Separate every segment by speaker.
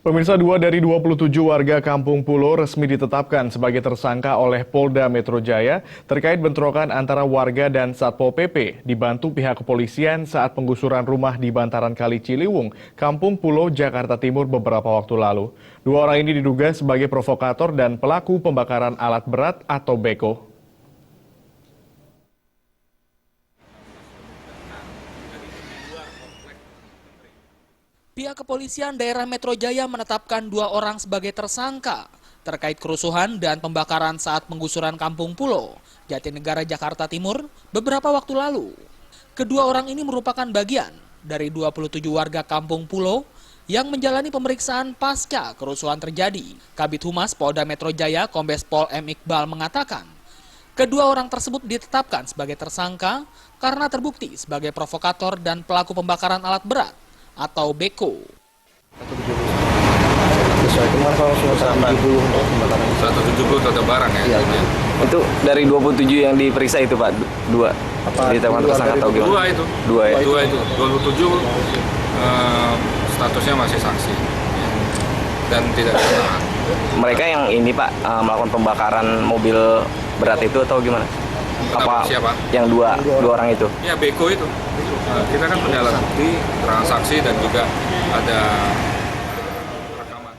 Speaker 1: Pemirsa, 2 dari 27 warga Kampung Pulo resmi ditetapkan sebagai tersangka oleh Polda Metro Jaya terkait bentrokan antara warga dan Satpol PP dibantu pihak kepolisian saat penggusuran rumah di bantaran Kali Ciliwung, Kampung Pulo, Jakarta Timur beberapa waktu lalu. 2 orang ini diduga sebagai provokator dan pelaku pembakaran alat berat atau beko.
Speaker 2: Pihak kepolisian daerah Metro Jaya menetapkan 2 orang sebagai tersangka terkait kerusuhan dan pembakaran saat penggusuran Kampung Pulo, Jatinegara, Jakarta Timur beberapa waktu lalu. Kedua orang ini merupakan bagian dari 27 warga Kampung Pulo yang menjalani pemeriksaan pasca kerusuhan terjadi. Kabid Humas Polda Metro Jaya, Kombes Pol M. Iqbal mengatakan, kedua orang tersebut ditetapkan sebagai tersangka karena terbukti sebagai provokator dan pelaku pembakaran alat berat atau beko.
Speaker 3: Sesuai dengan kalau 170 untuk pembakaran.
Speaker 4: 170 total barang ya.
Speaker 3: Iya.
Speaker 5: Itu dari 27 yang diperiksa itu Pak, 2
Speaker 3: Apa?
Speaker 5: ditetapkan tersangka atau gimana?
Speaker 4: 2 itu.
Speaker 5: 2 ya.
Speaker 4: 2 itu. 27 statusnya masih saksi dan tidak ditahan.
Speaker 5: Mereka yang ini Pak melakukan pembakaran mobil berat itu atau gimana? Apa
Speaker 4: Siapa?
Speaker 5: yang dua orang itu?
Speaker 4: Ya beko itu. Kita kan punya alat bukti, transaksi dan juga ada rekaman.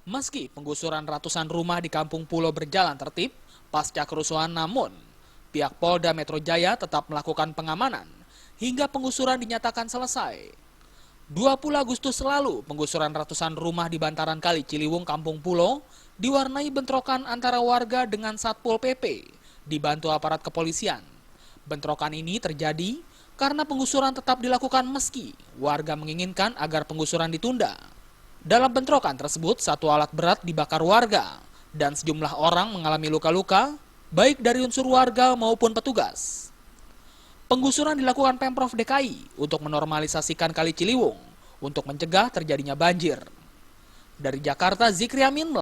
Speaker 2: Meski penggusuran ratusan rumah di Kampung Pulo berjalan tertib pasca kerusuhan, namun pihak Polda Metro Jaya tetap melakukan pengamanan hingga penggusuran dinyatakan selesai. 20 Agustus lalu, penggusuran ratusan rumah di bantaran Kali Ciliwung, Kampung Pulo diwarnai bentrokan antara warga dengan Satpol PP dibantu aparat kepolisian. Bentrokan ini terjadi karena penggusuran tetap dilakukan meski warga menginginkan agar penggusuran ditunda. Dalam bentrokan tersebut, 1 alat berat dibakar warga dan sejumlah orang mengalami luka-luka, baik dari unsur warga maupun petugas. Penggusuran dilakukan Pemprov DKI untuk menormalisasikan Kali Ciliwung untuk mencegah terjadinya banjir. Dari Jakarta, Zikri Amin.